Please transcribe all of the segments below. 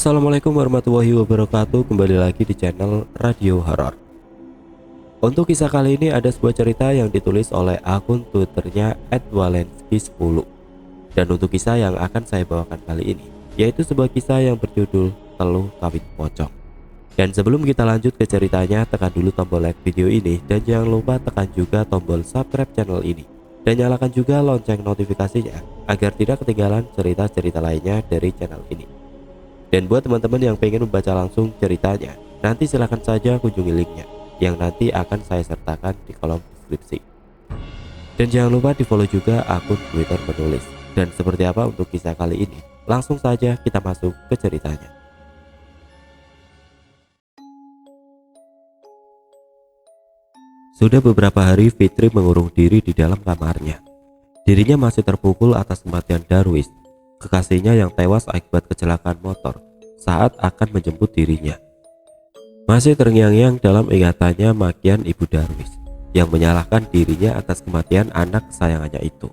Assalamualaikum warahmatullahi wabarakatuh. Kembali lagi di channel Radio Horor. Untuk kisah kali ini ada sebuah cerita yang ditulis oleh akun Twitternya @walensky10. Dan untuk kisah yang akan saya bawakan kali ini yaitu sebuah kisah yang berjudul Teluh Kawin Pocong. Dan sebelum kita lanjut ke ceritanya, tekan dulu tombol like video ini dan jangan lupa tekan juga tombol subscribe channel ini dan nyalakan juga lonceng notifikasinya agar tidak ketinggalan cerita-cerita lainnya dari channel ini. Dan buat teman-teman yang pengen membaca langsung ceritanya, nanti silahkan saja kunjungi linknya yang nanti akan saya sertakan di kolom deskripsi. Dan jangan lupa di follow juga akun Twitter penulis. Dan seperti apa untuk kisah kali ini? Langsung saja kita masuk ke ceritanya. Sudah beberapa hari Fitri mengurung diri di dalam kamarnya. Dirinya masih terpukul atas kematian Darwis, kekasihnya yang tewas akibat kecelakaan motor saat akan menjemput dirinya. Masih terngiang-ngiang dalam ingatannya makian Ibu Darwis yang menyalahkan dirinya atas kematian anak kesayangannya itu.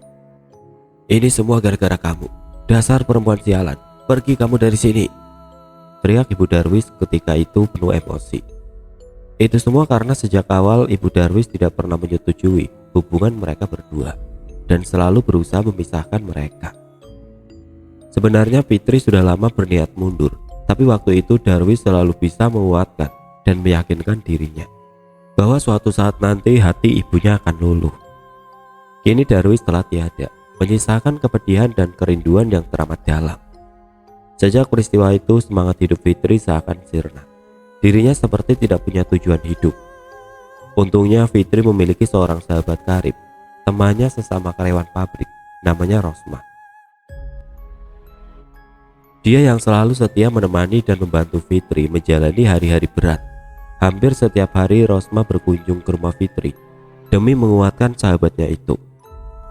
"Ini semua gara-gara kamu, dasar perempuan sialan, pergi kamu dari sini," teriak Ibu Darwis ketika itu penuh emosi. Itu semua karena sejak awal Ibu Darwis tidak pernah menyetujui hubungan mereka berdua dan selalu berusaha memisahkan mereka. Sebenarnya Fitri sudah lama berniat mundur, tapi waktu itu Darwis selalu bisa menguatkan dan meyakinkan dirinya bahwa suatu saat nanti hati ibunya akan luluh. Kini Darwis telah tiada, menyisakan kepedihan dan kerinduan yang teramat dalam. Sejak peristiwa itu semangat hidup Fitri seakan sirna. Dirinya seperti tidak punya tujuan hidup. Untungnya Fitri memiliki seorang sahabat karib, temannya sesama karyawan pabrik, namanya Rosma. Dia yang selalu setia menemani dan membantu Fitri menjalani hari-hari berat. Hampir setiap hari Rosma berkunjung ke rumah Fitri demi menguatkan sahabatnya itu.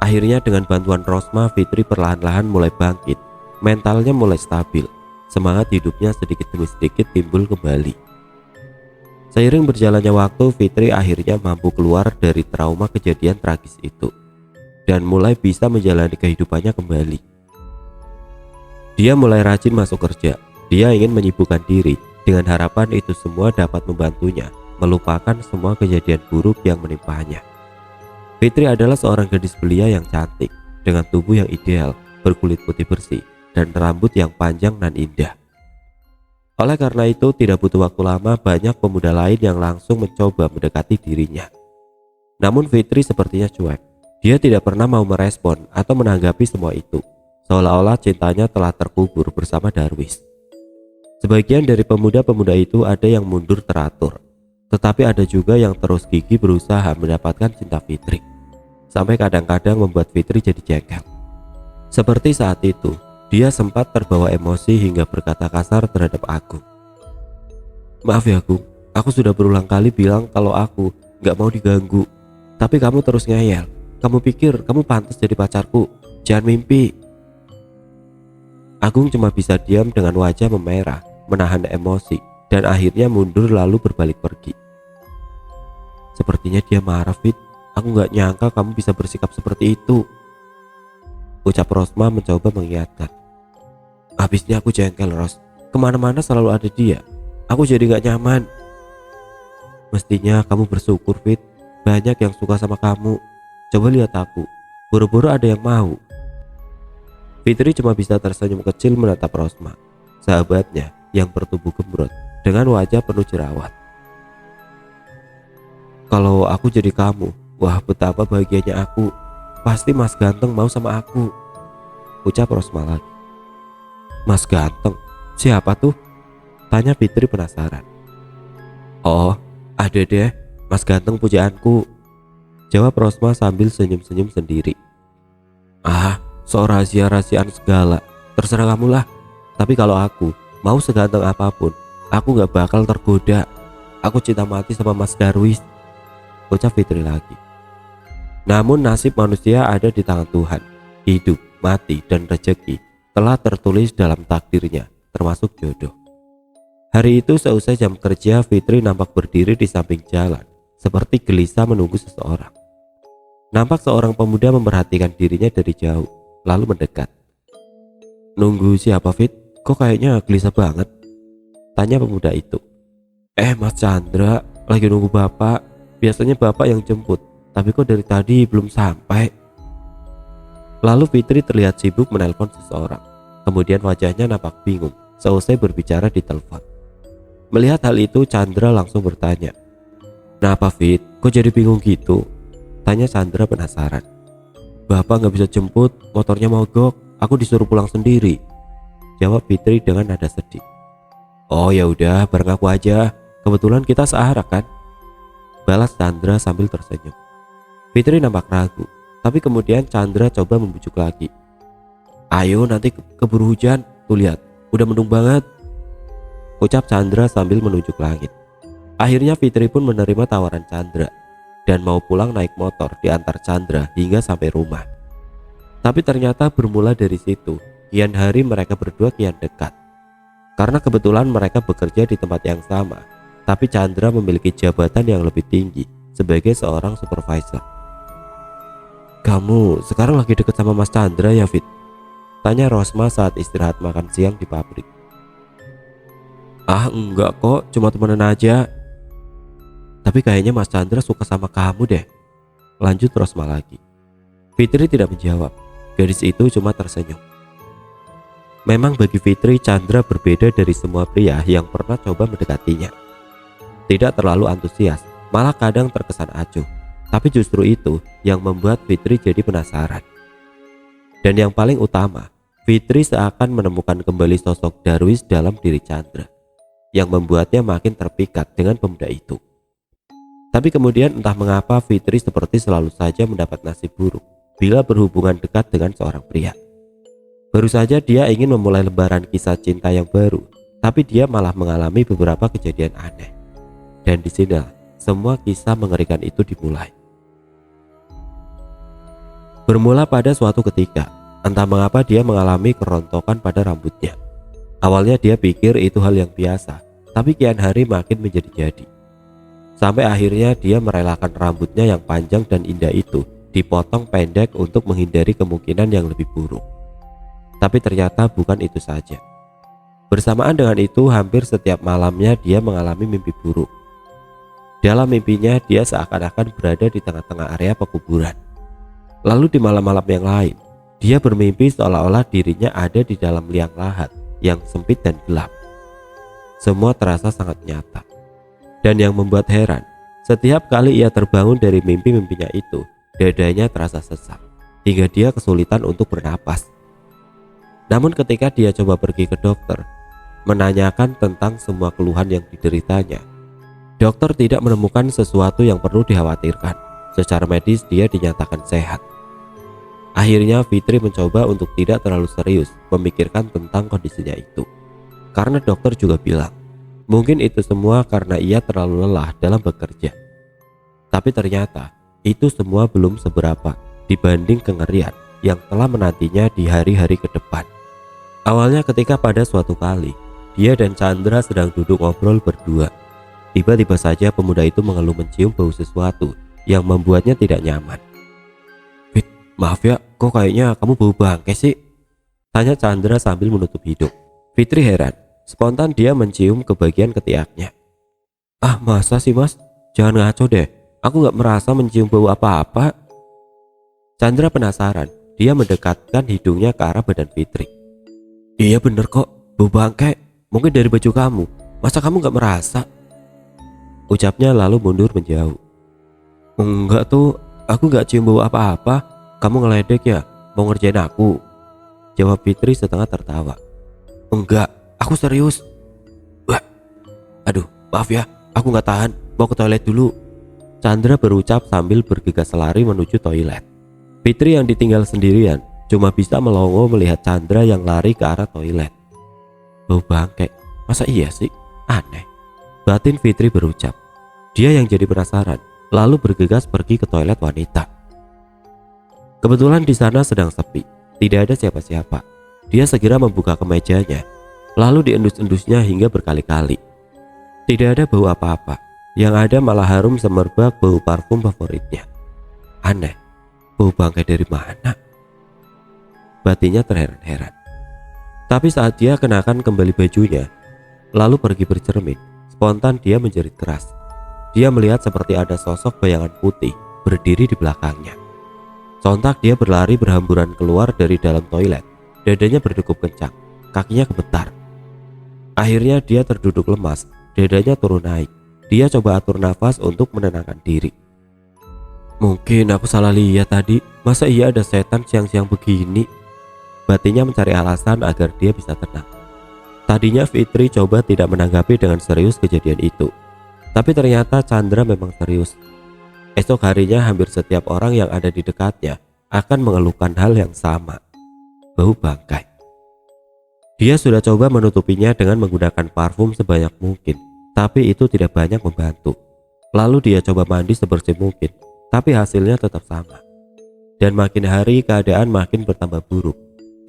Akhirnya dengan bantuan Rosma, Fitri perlahan-lahan mulai bangkit, mentalnya mulai stabil, semangat hidupnya sedikit demi sedikit timbul kembali. Seiring berjalannya waktu, Fitri akhirnya mampu keluar dari trauma kejadian tragis itu dan mulai bisa menjalani kehidupannya kembali. Dia mulai rajin masuk kerja. Dia ingin menyibukkan diri dengan harapan itu semua dapat membantunya melupakan semua kejadian buruk yang menimpanya. Fitri adalah seorang gadis belia yang cantik dengan tubuh yang ideal, berkulit putih bersih dan rambut yang panjang dan indah. Oleh karena itu tidak butuh waktu lama banyak pemuda lain yang langsung mencoba mendekati dirinya. Namun Fitri sepertinya cuek. Dia tidak pernah mau merespon atau menanggapi semua itu, seolah-olah cintanya telah terkubur bersama Darwis. Sebagian dari pemuda-pemuda itu ada yang mundur teratur, tetapi ada juga yang terus gigih berusaha mendapatkan cinta Fitri, sampai kadang-kadang membuat Fitri jadi jengkel. Seperti saat itu, dia sempat terbawa emosi hingga berkata kasar terhadap Agung. "Maaf ya Agung, aku sudah berulang kali bilang kalau aku gak mau diganggu, tapi kamu terus ngeyel. Kamu pikir kamu pantas jadi pacarku? Jangan mimpi." Agung cuma bisa diam dengan wajah memerah, menahan emosi, dan akhirnya mundur lalu berbalik pergi. "Sepertinya dia marah, Fit. Aku gak nyangka kamu bisa bersikap seperti itu," ucap Rosma mencoba mengingatkan. "Habisnya aku jengkel, Ros. Kemana-mana selalu ada dia. Aku jadi gak nyaman." "Mestinya kamu bersyukur, Fit. Banyak yang suka sama kamu. Coba lihat aku. Buru-buru ada yang mau." Fitri cuma bisa tersenyum kecil menatap Rosma, sahabatnya yang bertubuh gembrot dengan wajah penuh jerawat. "Kalau aku jadi kamu, wah betapa bahagianya aku. Pasti Mas Ganteng mau sama aku," ucap Rosma lagi. "Mas Ganteng? Siapa tuh?" tanya Fitri penasaran. "Oh, ada deh, Mas Ganteng pujaanku," jawab Rosma sambil senyum-senyum sendiri. "Ah, so rahasia-rahasiaan segala. Terserah kamu lah. Tapi kalau aku mau seganteng apapun, aku gak bakal tergoda. Aku cinta mati sama Mas Darwis," ucap Fitri lagi. Namun nasib manusia ada di tangan Tuhan. Hidup, mati, dan rezeki telah tertulis dalam takdirnya, termasuk jodoh. Hari itu seusai jam kerja, Fitri nampak berdiri di samping jalan, seperti gelisah menunggu seseorang. Nampak seorang pemuda memperhatikan dirinya dari jauh, lalu mendekat. "Nunggu siapa, Fit? Kok kayaknya gelisah banget?" Tanya pemuda itu. Mas Chandra, lagi nunggu bapak. Biasanya bapak yang jemput, tapi kok dari tadi belum sampai. Lalu Fitri terlihat sibuk menelpon seseorang. Kemudian wajahnya nampak bingung seusai berbicara di telepon. Melihat hal itu, Chandra langsung bertanya, "Kenapa Fit? Kok jadi bingung gitu?" Tanya Chandra penasaran. "Bapak gak bisa jemput, motornya mogok, aku disuruh pulang sendiri," jawab Fitri dengan nada sedih. "Oh ya udah, bareng aku aja. Kebetulan kita searah kan?" balas Chandra sambil tersenyum. Fitri nampak ragu, tapi kemudian Chandra coba membujuk lagi. "Ayo, nanti keburu hujan, tuh lihat, udah mendung banget," ucap Chandra sambil menunjuk langit. Akhirnya Fitri pun menerima tawaran Chandra dan mau pulang naik motor diantar Chandra hingga sampai rumah. Tapi ternyata bermula dari situ, kian hari mereka berdua kian dekat. Karena kebetulan mereka bekerja di tempat yang sama, tapi Chandra memiliki jabatan yang lebih tinggi sebagai seorang supervisor. "Kamu sekarang lagi dekat sama Mas Chandra ya, Fit?" tanya Rosma saat istirahat makan siang di pabrik. "Ah enggak kok, cuma temenan aja. Tapi kayaknya Mas Chandra suka sama kamu deh," lanjut Rosma lagi. Fitri tidak menjawab. Gadis itu cuma tersenyum. Memang bagi Fitri, Chandra berbeda dari semua pria yang pernah coba mendekatinya. Tidak terlalu antusias, malah kadang terkesan acuh. Tapi justru itu yang membuat Fitri jadi penasaran. Dan yang paling utama, Fitri seakan menemukan kembali sosok Darwis dalam diri Chandra, yang membuatnya makin terpikat dengan pemuda itu. Tapi kemudian entah mengapa Fitri seperti selalu saja mendapat nasib buruk bila berhubungan dekat dengan seorang pria. Baru saja dia ingin memulai lembaran kisah cinta yang baru, tapi dia malah mengalami beberapa kejadian aneh. Dan disinilah semua kisah mengerikan itu dimulai. Bermula pada suatu ketika, entah mengapa dia mengalami kerontokan pada rambutnya. Awalnya dia pikir itu hal yang biasa, tapi kian hari makin menjadi-jadi. Sampai akhirnya dia merelakan rambutnya yang panjang dan indah itu dipotong pendek untuk menghindari kemungkinan yang lebih buruk. Tapi ternyata bukan itu saja. Bersamaan dengan itu, hampir setiap malamnya dia mengalami mimpi buruk. Dalam mimpinya dia seakan-akan berada di tengah-tengah area pekuburan. Lalu di malam-malam yang lain, dia bermimpi seolah-olah dirinya ada di dalam liang lahat yang sempit dan gelap. Semua terasa sangat nyata. Dan yang membuat heran, setiap kali ia terbangun dari mimpi-mimpinya itu, dadanya terasa sesak, hingga dia kesulitan untuk bernapas. Namun ketika dia coba pergi ke dokter, menanyakan tentang semua keluhan yang dideritanya, dokter tidak menemukan sesuatu yang perlu dikhawatirkan. Secara medis dia dinyatakan sehat. Akhirnya Fitri mencoba untuk tidak terlalu serius memikirkan tentang kondisinya itu. Karena dokter juga bilang, mungkin itu semua karena ia terlalu lelah dalam bekerja. Tapi ternyata itu semua belum seberapa dibanding kengerian yang telah menantinya di hari-hari ke depan. Awalnya ketika pada suatu kali, dia dan Chandra sedang duduk ngobrol berdua. Tiba-tiba saja pemuda itu mengeluh mencium bau sesuatu yang membuatnya tidak nyaman. "Fit, maaf ya, kok kayaknya kamu bau bangke sih?" tanya Chandra sambil menutup hidung. Fitri heran, spontan dia mencium ke bagian ketiaknya. "Ah masa sih mas? Jangan ngaco deh, aku gak merasa mencium bau apa-apa." Chandra penasaran, dia mendekatkan hidungnya ke arah badan Fitri. "Iya bener kok, bau bangke, mungkin dari baju kamu, masa kamu gak merasa?" ucapnya lalu mundur menjauh. "Enggak tuh, aku gak cium bau apa-apa. Kamu ngeledek ya, mau ngerjain aku?" jawab Fitri setengah tertawa. "Enggak, aku serius." "Wah, aduh maaf ya, aku gak tahan, mau ke toilet dulu," Chandra berucap sambil bergegas lari menuju toilet. Fitri yang ditinggal sendirian cuma bisa melongo melihat Chandra yang lari ke arah toilet. "Bau bangke, masa iya sih? Aneh," batin Fitri berucap. Dia yang jadi penasaran, lalu bergegas pergi ke toilet wanita. Kebetulan di sana sedang sepi, tidak ada siapa-siapa. Dia segera membuka kemejanya, lalu diendus-endusnya hingga berkali-kali. Tidak ada bau apa-apa, yang ada malah harum semerbak bau parfum favoritnya. Aneh, bau bangkai dari mana? Batinnya terheran-heran. Tapi saat dia kenakan kembali bajunya, lalu pergi bercermin. Spontan dia menjerit keras. Dia melihat seperti ada sosok bayangan putih berdiri di belakangnya. Sontak dia berlari berhamburan keluar dari dalam toilet. Dadanya berdegup kencang, kakinya gemetar. Akhirnya dia terduduk lemas, dadanya turun naik. Dia coba atur nafas untuk menenangkan diri. Mungkin aku salah lihat tadi, masa iya ada setan siang-siang begini? Batinnya mencari alasan agar dia bisa tenang. Tadinya Fitri coba tidak menanggapi dengan serius kejadian itu. Tapi ternyata Chandra memang serius. Esok harinya hampir setiap orang yang ada di dekatnya akan mengeluhkan hal yang sama, bau bangkai. Dia sudah coba menutupinya dengan menggunakan parfum sebanyak mungkin, tapi itu tidak banyak membantu. Lalu dia coba mandi sebersih mungkin, tapi hasilnya tetap sama. Dan makin hari keadaan makin bertambah buruk.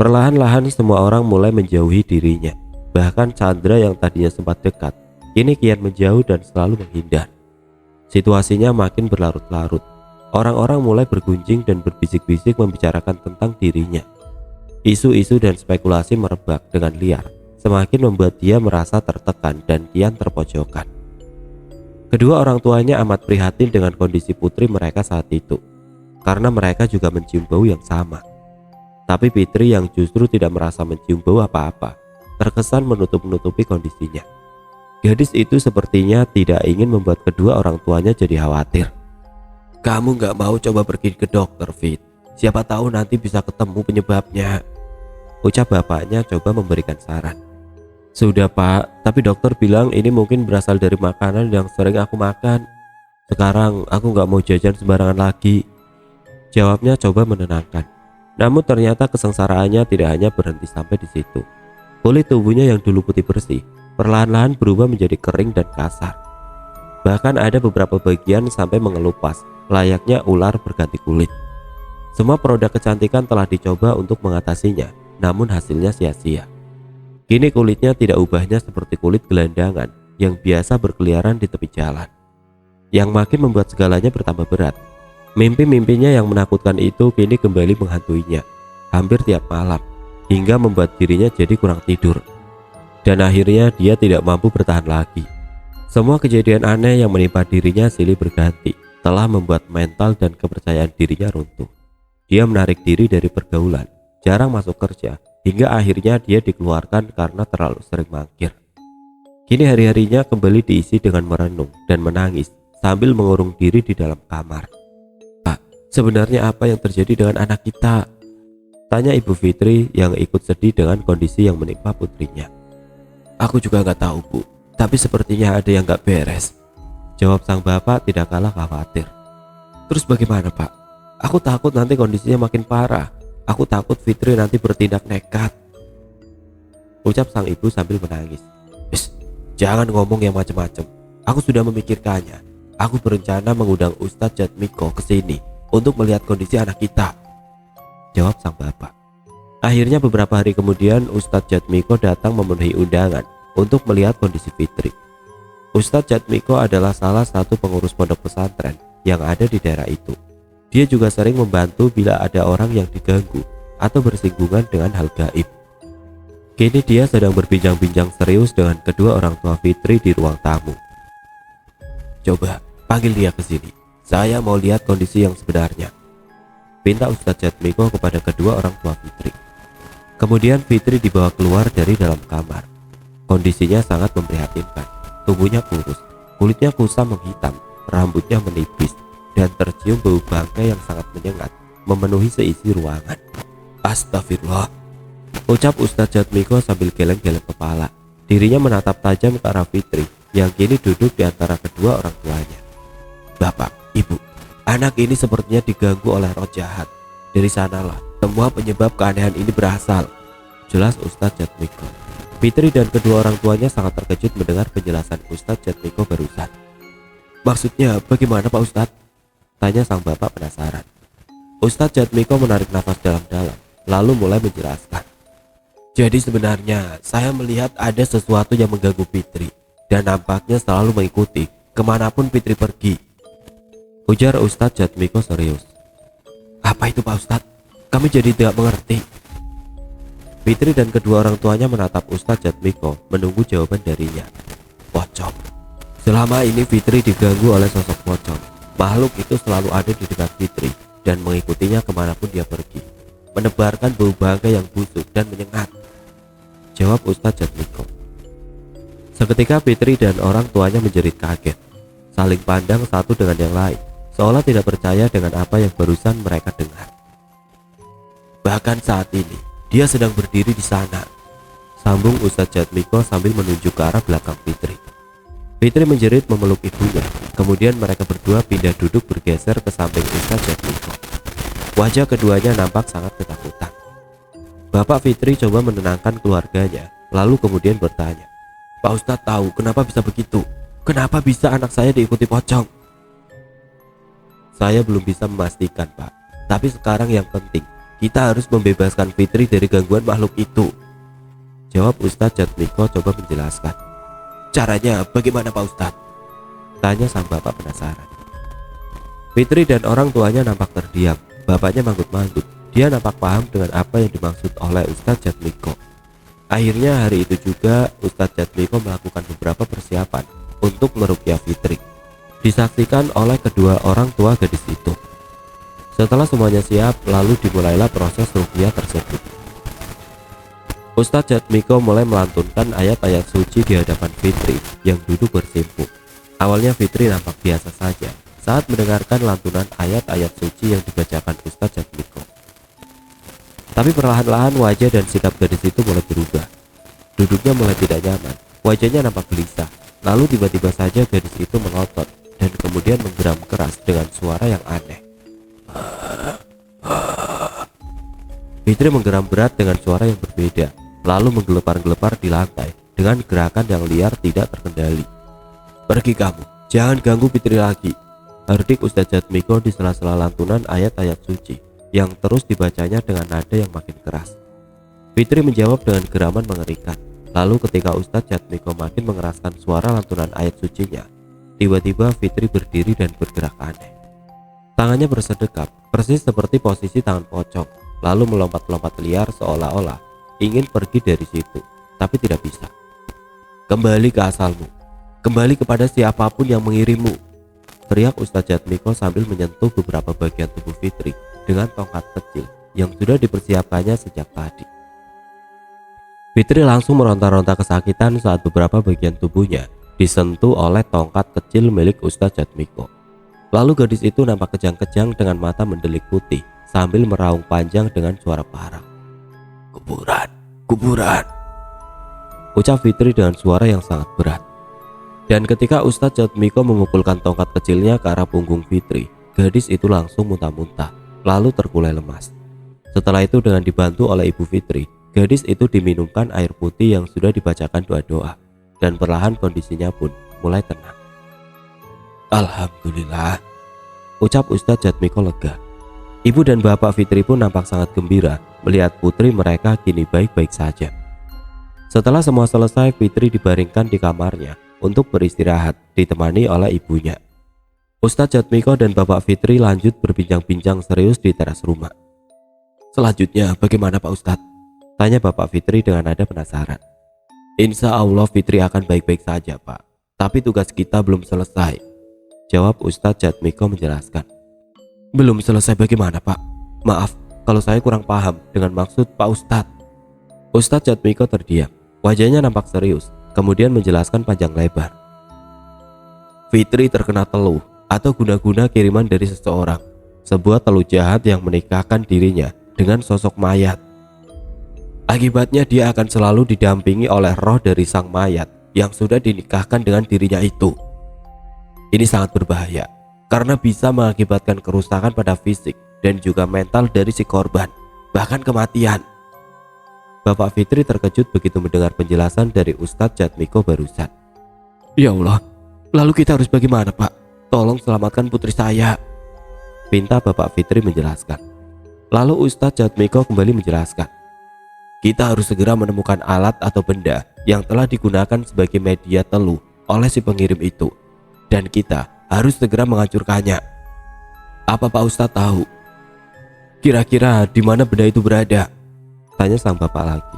Perlahan-lahan semua orang mulai menjauhi dirinya. Bahkan Chandra yang tadinya sempat dekat, kini kian menjauh dan selalu menghindar. Situasinya makin berlarut-larut. Orang-orang mulai bergunjing dan berbisik-bisik membicarakan tentang dirinya. Isu-isu dan spekulasi merebak dengan liar, semakin membuat dia merasa tertekan dan kian terpojokan. Kedua orang tuanya amat prihatin dengan kondisi putri mereka saat itu, karena mereka juga mencium bau yang sama. Tapi Fitri yang justru tidak merasa mencium bau apa-apa, terkesan menutup-nutupi kondisinya. Gadis itu sepertinya tidak ingin membuat kedua orang tuanya jadi khawatir. Kamu gak mau coba pergi ke dokter, Fit? Siapa tahu nanti bisa ketemu penyebabnya, ucap bapaknya coba memberikan saran. Sudah pak, tapi dokter bilang ini mungkin berasal dari makanan yang sering aku makan. Sekarang aku gak mau jajan sembarangan lagi, jawabnya coba menenangkan. Namun ternyata kesengsaraannya tidak hanya berhenti sampai di situ. Kulit tubuhnya yang dulu putih bersih perlahan-lahan berubah menjadi kering dan kasar. Bahkan ada beberapa bagian sampai mengelupas, layaknya ular berganti kulit. Semua produk kecantikan telah dicoba untuk mengatasinya, namun hasilnya sia-sia. Kini kulitnya tidak ubahnya seperti kulit gelandangan yang biasa berkeliaran di tepi jalan. Yang makin membuat segalanya bertambah berat. Mimpi-mimpinya yang menakutkan itu kini kembali menghantuinya, hampir tiap malam, hingga membuat dirinya jadi kurang tidur. Dan akhirnya dia tidak mampu bertahan lagi. Semua kejadian aneh yang menimpa dirinya silih berganti telah membuat mental dan kepercayaan dirinya runtuh. Dia menarik diri dari pergaulan, jarang masuk kerja, hingga akhirnya dia dikeluarkan karena terlalu sering mangkir. Kini hari-harinya kembali diisi dengan merenung dan menangis sambil mengurung diri di dalam kamar. Pak, sebenarnya apa yang terjadi dengan anak kita? Tanya Ibu Fitri yang ikut sedih dengan kondisi yang menimpa putrinya. Aku juga gak tahu bu, tapi sepertinya ada yang gak beres, jawab sang bapak tidak kalah khawatir. Terus bagaimana pak? Aku takut nanti kondisinya makin parah. Aku takut Fitri nanti bertindak nekat, ucap sang ibu sambil menangis. Jangan ngomong yang macam-macam. Aku sudah memikirkannya. Aku berencana mengundang Ustadz Jatmiko ke sini untuk melihat kondisi anak kita, jawab sang bapak. Akhirnya beberapa hari kemudian Ustadz Jatmiko datang memenuhi undangan untuk melihat kondisi Fitri. Ustadz Jatmiko adalah salah satu pengurus pondok pesantren yang ada di daerah itu. Dia juga sering membantu bila ada orang yang diganggu atau bersinggungan dengan hal gaib. Kini dia sedang berbincang-bincang serius dengan kedua orang tua Fitri di ruang tamu. Coba panggil dia ke sini. Saya mau lihat kondisi yang sebenarnya, pinta Ustadz Jatmiko kepada kedua orang tua Fitri. Kemudian Fitri dibawa keluar dari dalam kamar. Kondisinya sangat memprihatinkan. Tubuhnya kurus, kulitnya kusam menghitam, rambutnya menipis, dan tercium bau bangkai yang sangat menyengat memenuhi seisi ruangan. Astagfirullah, ucap Ustadz Jatmiko sambil geleng-geleng kepala. Dirinya menatap tajam ke arah Fitri yang kini duduk di antara kedua orang tuanya. Bapak, ibu, anak ini sepertinya diganggu oleh roh jahat. Dari sanalah semua penyebab keanehan ini berasal, jelas Ustadz Jatmiko. Fitri dan kedua orang tuanya sangat terkejut mendengar penjelasan Ustadz Jatmiko barusan. Maksudnya bagaimana Pak Ustadz? Tanya sang bapak penasaran. Ustadz Jatmiko menarik nafas dalam-dalam, lalu mulai menjelaskan. Jadi sebenarnya saya melihat ada sesuatu yang mengganggu Fitri, dan nampaknya selalu mengikuti kemanapun Fitri pergi, ujar Ustadz Jatmiko serius. Apa itu Pak Ustadz? Kami jadi tidak mengerti. Fitri dan kedua orang tuanya menatap Ustadz Jatmiko menunggu jawaban darinya. Pocong. Selama ini Fitri diganggu oleh sosok pocong. Makhluk itu selalu ada di dekat Fitri dan mengikutinya kemanapun dia pergi, menebarkan bau bangkai yang busuk dan menyengat. Jawab Ustadz Jatmiko. Seketika Fitri dan orang tuanya menjerit kaget, saling pandang satu dengan yang lain, seolah tidak percaya dengan apa yang barusan mereka dengar. Bahkan saat ini, dia sedang berdiri di sana, sambung Ustadz Jatmiko sambil menunjuk ke arah belakang Fitri. Fitri menjerit memeluk ibunya, kemudian mereka berdua pindah duduk bergeser ke samping Ustadz Jatmiko. Wajah keduanya nampak sangat ketakutan. Bapak Fitri coba menenangkan keluarganya, lalu kemudian bertanya, Pak Ustadz tahu kenapa bisa begitu? Kenapa bisa anak saya diikuti pocong? Saya belum bisa memastikan, Pak. Tapi sekarang yang penting, kita harus membebaskan Fitri dari gangguan makhluk itu. Jawab Ustadz Jatmiko coba menjelaskan. Caranya bagaimana Pak Ustadz? Tanya sang bapak penasaran. Fitri dan orang tuanya nampak terdiam. Bapaknya manggut-manggut. Dia nampak paham dengan apa yang dimaksud oleh Ustadz Jatmiko. Akhirnya hari itu juga Ustadz Jatmiko melakukan beberapa persiapan untuk meruqyah Fitri. Disaksikan oleh kedua orang tua gadis itu. Setelah semuanya siap, lalu dimulailah proses ruqyah tersebut. Ustadz Jatmiko mulai melantunkan ayat-ayat suci di hadapan Fitri yang duduk bersimpuh. Awalnya Fitri nampak biasa saja saat mendengarkan lantunan ayat-ayat suci yang dibacakan Ustadz Jatmiko. Tapi perlahan-lahan wajah dan sikap gadis itu mulai berubah. Duduknya mulai tidak nyaman, wajahnya nampak gelisah. Lalu tiba-tiba saja gadis itu mengotot dan kemudian menggeram keras dengan suara yang aneh. Fitri menggeram berat dengan suara yang berbeda, lalu menggelepar-gelepar di lantai dengan gerakan yang liar tidak terkendali. Pergi kamu, jangan ganggu Fitri lagi, hardik Ustadz Jatmiko di sela-sela lantunan ayat-ayat suci yang terus dibacanya dengan nada yang makin keras. Fitri menjawab dengan geraman mengerikan. Lalu ketika Ustadz Jatmiko makin mengeraskan suara lantunan ayat sucinya, tiba-tiba Fitri berdiri dan bergerak aneh. Tangannya bersedekap, persis seperti posisi tangan pocong, lalu melompat-lompat liar seolah-olah ingin pergi dari situ, tapi tidak bisa. Kembali ke asalmu, kembali kepada siapapun yang mengirimmu, teriak Ustadz Jatmiko sambil menyentuh beberapa bagian tubuh Fitri dengan tongkat kecil yang sudah dipersiapkannya sejak tadi. Fitri langsung meronta-ronta kesakitan saat beberapa bagian tubuhnya disentuh oleh tongkat kecil milik Ustadz Jatmiko. Lalu gadis itu nampak kejang-kejang dengan mata mendelik putih sambil meraung panjang dengan suara parang. Kuburan, kuburan, ucap Fitri dengan suara yang sangat berat. Dan ketika Ustadz Jatmiko memukulkan tongkat kecilnya ke arah punggung Fitri, gadis itu langsung muntah-muntah, lalu terkulai lemas. Setelah itu dengan dibantu oleh ibu Fitri, gadis itu diminumkan air putih yang sudah dibacakan doa-doa, dan perlahan kondisinya pun mulai tenang. Alhamdulillah, ucap Ustadz Jatmiko lega. Ibu dan bapak Fitri pun nampak sangat gembira melihat putri mereka kini baik-baik saja. Setelah semua selesai, Fitri dibaringkan di kamarnya untuk beristirahat, ditemani oleh ibunya. Ustadz Jatmiko dan bapak Fitri lanjut berbincang-bincang serius di teras rumah. Selanjutnya bagaimana Pak Ustadz? Tanya bapak Fitri dengan nada penasaran. Insya Allah Fitri akan baik-baik saja Pak, tapi tugas kita belum selesai, jawab Ustadz Jatmiko menjelaskan. Belum selesai bagaimana Pak? Maaf kalau saya kurang paham dengan maksud Pak Ustadz. Ustadz Jatmiko terdiam, wajahnya nampak serius, kemudian menjelaskan panjang lebar. Fitri terkena teluh atau guna-guna kiriman dari seseorang, sebuah teluh jahat yang menikahkan dirinya dengan sosok mayat. Akibatnya dia akan selalu didampingi oleh roh dari sang mayat yang sudah dinikahkan dengan dirinya itu. Ini sangat berbahaya karena bisa mengakibatkan kerusakan pada fisik dan juga mental dari si korban, bahkan kematian. Bapak Fitri terkejut begitu mendengar penjelasan dari Ustadz Jatmiko barusan. Ya Allah, lalu kita harus bagaimana Pak? Tolong selamatkan putri saya, pinta Bapak Fitri menjelaskan. Lalu Ustadz Jatmiko kembali menjelaskan. Kita harus segera menemukan alat atau benda yang telah digunakan sebagai media teluh oleh si pengirim itu, dan kita harus segera menghancurkannya. Apa Pak Ustadz tahu kira-kira di mana benda itu berada? Tanya sang bapak lagi.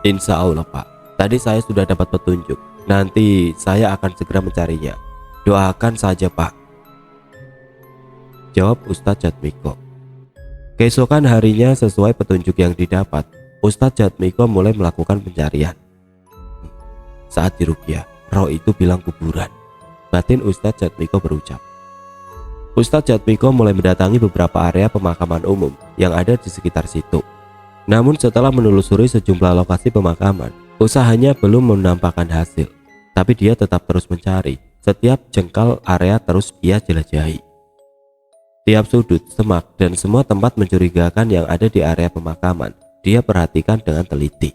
Insya Allah Pak, tadi saya sudah dapat petunjuk. Nanti saya akan segera mencarinya. Doakan saja Pak, jawab Ustadz Jatmiko. Keesokan harinya sesuai petunjuk yang didapat, Ustadz Jatmiko mulai melakukan pencarian. Saat diruqyah, roh itu bilang kuburan, batin Ustadz Jatmiko berucap. Ustadz Jatmiko mulai mendatangi beberapa area pemakaman umum yang ada di sekitar situ. Namun setelah menelusuri sejumlah lokasi pemakaman, usahanya belum menampakkan hasil. Tapi dia tetap terus mencari, setiap jengkal area terus ia jelajahi. Tiap sudut, semak, dan semua tempat mencurigakan yang ada di area pemakaman, dia perhatikan dengan teliti.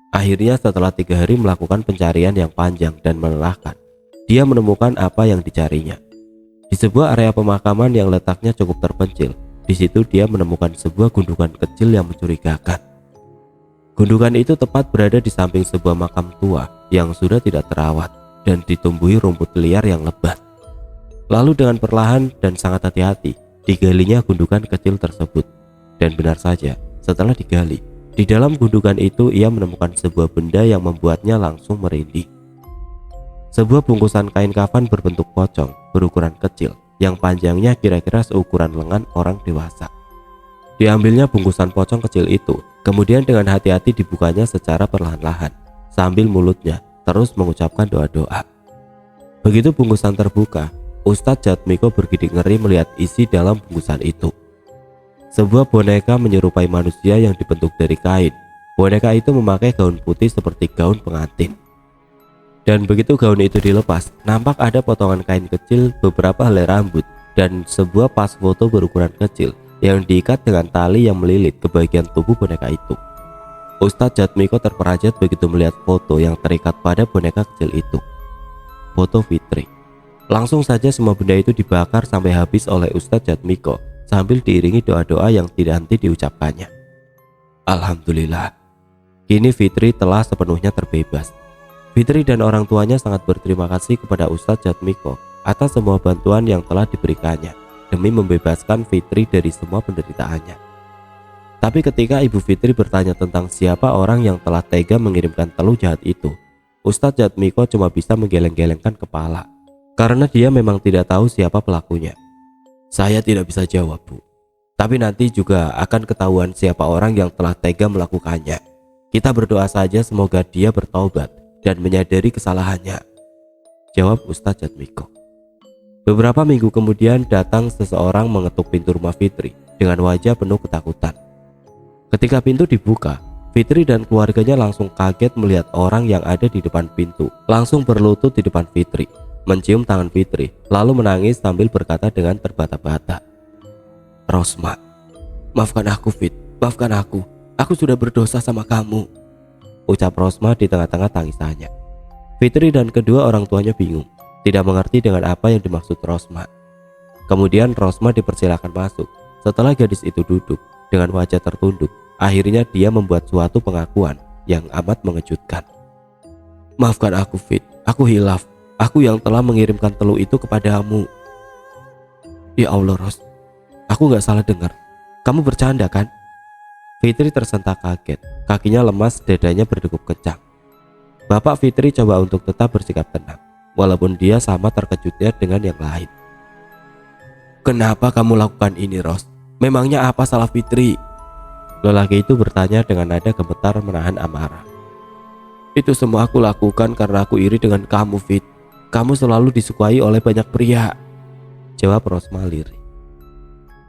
Akhirnya setelah 3 hari melakukan pencarian yang panjang dan melelahkan, dia menemukan apa yang dicarinya. Di sebuah area pemakaman yang letaknya cukup terpencil, di situ dia menemukan sebuah gundukan kecil yang mencurigakan. Gundukan itu tepat berada di samping sebuah makam tua yang sudah tidak terawat dan ditumbuhi rumput liar yang lebat. Lalu dengan perlahan dan sangat hati-hati digalinya gundukan kecil tersebut. Dan benar saja, setelah digali, di dalam gundukan itu ia menemukan sebuah benda yang membuatnya langsung merinding. Sebuah bungkusan kain kafan berbentuk pocong berukuran kecil yang panjangnya kira-kira seukuran lengan orang dewasa. Diambilnya bungkusan pocong kecil itu, kemudian dengan hati-hati dibukanya secara perlahan-lahan sambil mulutnya terus mengucapkan doa-doa. Begitu bungkusan terbuka, Ustadz Jatmiko bergidik ngeri melihat isi dalam bungkusan itu. Sebuah boneka menyerupai manusia yang dibentuk dari kain. Boneka itu memakai gaun putih seperti gaun pengantin. Dan begitu gaun itu dilepas, nampak ada potongan kain kecil, beberapa helai rambut, dan sebuah pas foto berukuran kecil yang diikat dengan tali yang melilit ke bagian tubuh boneka itu. Ustadz Jatmiko terperajat begitu melihat foto yang terikat pada boneka kecil itu. Foto Fitri. Langsung saja semua benda itu dibakar sampai habis oleh Ustadz Jatmiko sambil diiringi doa-doa yang tidak henti diucapkannya. Alhamdulillah, kini Fitri telah sepenuhnya terbebas. Fitri dan orang tuanya sangat berterima kasih kepada Ustadz Jatmiko atas semua bantuan yang telah diberikannya demi membebaskan Fitri dari semua penderitaannya. Tapi ketika Ibu Fitri bertanya tentang siapa orang yang telah tega mengirimkan teluh jahat itu, Ustadz Jatmiko cuma bisa menggeleng-gelengkan kepala karena dia memang tidak tahu siapa pelakunya. Saya tidak bisa jawab, Bu. Tapi nanti juga akan ketahuan siapa orang yang telah tega melakukannya. Kita berdoa saja semoga dia bertaubat dan menyadari kesalahannya, jawab Ustadz Jatmiko. Beberapa minggu kemudian datang seseorang mengetuk pintu rumah Fitri dengan wajah penuh ketakutan. Ketika pintu dibuka, Fitri dan keluarganya langsung kaget melihat orang yang ada di depan pintu, langsung berlutut di depan Fitri, mencium tangan Fitri, lalu menangis sambil berkata dengan terbata-bata, Rosma, maafkan aku Fit, maafkan aku sudah berdosa sama kamu, ucap Rosma di tengah-tengah tangisannya. Fitri dan kedua orang tuanya bingung, tidak mengerti dengan apa yang dimaksud Rosma. Kemudian Rosma dipersilakan masuk. Setelah gadis itu duduk dengan wajah tertunduk, akhirnya dia membuat suatu pengakuan yang amat mengejutkan. Maafkan aku Fit, aku hilaf. Aku yang telah mengirimkan teluh itu kepadamu. Ya Allah Ros, aku gak salah dengar. Kamu bercanda kan? Fitri tersentak kaget, kakinya lemas, dadanya berdegup kencang. Bapak Fitri coba untuk tetap bersikap tenang, walaupun dia sama terkejutnya dengan yang lain. Kenapa kamu lakukan ini Ros? Memangnya apa salah Fitri? Lelaki itu bertanya dengan nada gemetar menahan amarah. Itu semua aku lakukan karena aku iri dengan kamu Fit. Kamu selalu disukai oleh banyak pria, jawab Rosma lirih.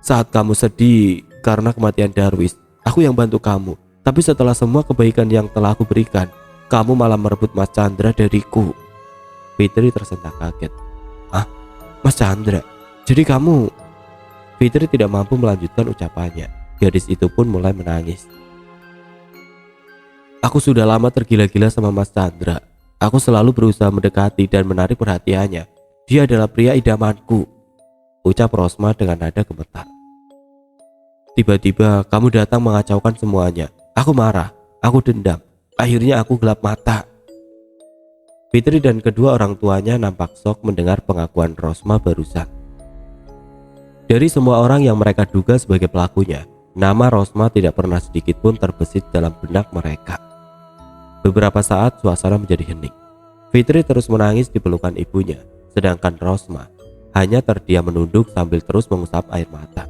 Saat kamu sedih karena kematian Darwis, aku yang bantu kamu. Tapi setelah semua kebaikan yang telah aku berikan, kamu malah merebut Mas Chandra dariku. Fitri tersentak kaget. Ah, Mas Chandra? Jadi kamu... Fitri tidak mampu melanjutkan ucapannya. Gadis itu pun mulai menangis. Aku sudah lama tergila-gila sama Mas Chandra. Aku selalu berusaha mendekati dan menarik perhatiannya. Dia adalah pria idamanku, ucap Rosma dengan nada gemetar. Tiba-tiba kamu datang mengacaukan semuanya. Aku marah, aku dendam. Akhirnya aku gelap mata. Fitri dan kedua orang tuanya nampak shock mendengar pengakuan Rosma barusan. Dari semua orang yang mereka duga sebagai pelakunya, Nama Rosma tidak pernah sedikit pun terbesit dalam benak mereka. Beberapa saat suasana menjadi hening. Fitri terus menangis di pelukan ibunya, sedangkan Rosma hanya terdiam menunduk sambil terus mengusap air mata.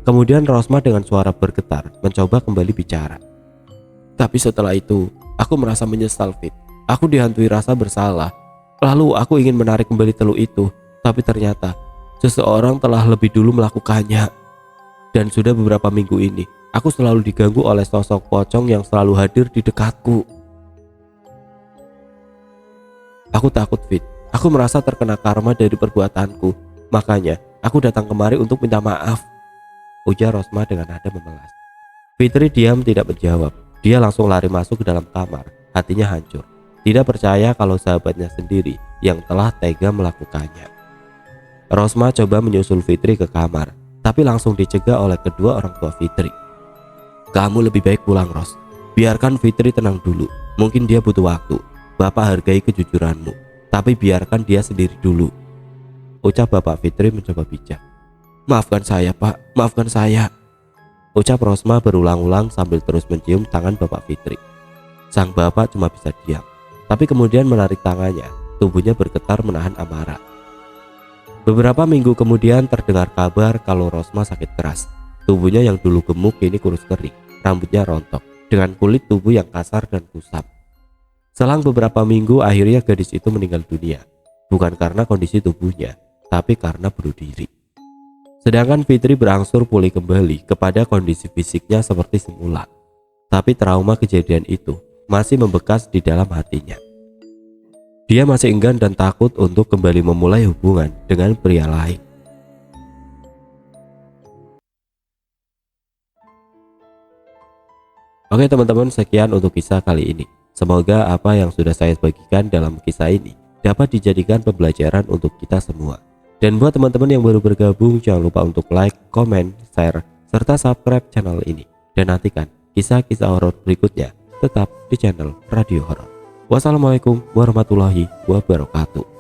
Kemudian Rosma dengan suara bergetar mencoba kembali bicara. Tapi setelah itu, aku merasa menyesal, Fit. Aku dihantui rasa bersalah. Lalu aku ingin menarik kembali teluk itu, tapi ternyata seseorang telah lebih dulu melakukannya. Dan sudah beberapa minggu ini, aku selalu diganggu oleh sosok pocong yang selalu hadir di dekatku. Aku takut, Fit. Aku merasa terkena karma dari perbuatanku. Makanya, aku datang kemari untuk minta maaf, ujar Rosma dengan nada memelas. Fitri diam tidak menjawab. Dia langsung lari masuk ke dalam kamar, hatinya hancur. Tidak percaya kalau sahabatnya sendiri yang telah tega melakukannya. Rosma coba menyusul Fitri ke kamar, tapi langsung dicegah oleh kedua orang tua Fitri. Kamu lebih baik pulang, Ros. Biarkan Fitri tenang dulu. Mungkin dia butuh waktu. Bapak hargai kejujuranmu, tapi biarkan dia sendiri dulu, ucap Bapak Fitri mencoba bijak. Maafkan saya, Pak. Maafkan saya, ucap Rosma berulang-ulang sambil terus mencium tangan Bapak Fitri. Sang bapak cuma bisa diam, tapi kemudian menarik tangannya. Tubuhnya bergetar menahan amarah. Beberapa minggu kemudian terdengar kabar kalau Rosma sakit keras. Tubuhnya yang dulu gemuk kini kurus kering, rambutnya rontok, dengan kulit tubuh yang kasar dan kusam. Selang beberapa minggu akhirnya gadis itu meninggal dunia. Bukan karena kondisi tubuhnya, tapi karena bunuh diri. Sedangkan Fitri berangsur pulih kembali kepada kondisi fisiknya seperti semula. Tapi trauma kejadian itu masih membekas di dalam hatinya. Dia masih enggan dan takut untuk kembali memulai hubungan dengan pria lain. Oke teman-teman, sekian untuk kisah kali ini. Semoga apa yang sudah saya bagikan dalam kisah ini dapat dijadikan pembelajaran untuk kita semua. Dan buat teman-teman yang baru bergabung, jangan lupa untuk like, komen, share, serta subscribe channel ini. Dan nantikan kisah-kisah horor berikutnya tetap di channel Radio Horor. Wassalamualaikum warahmatullahi wabarakatuh.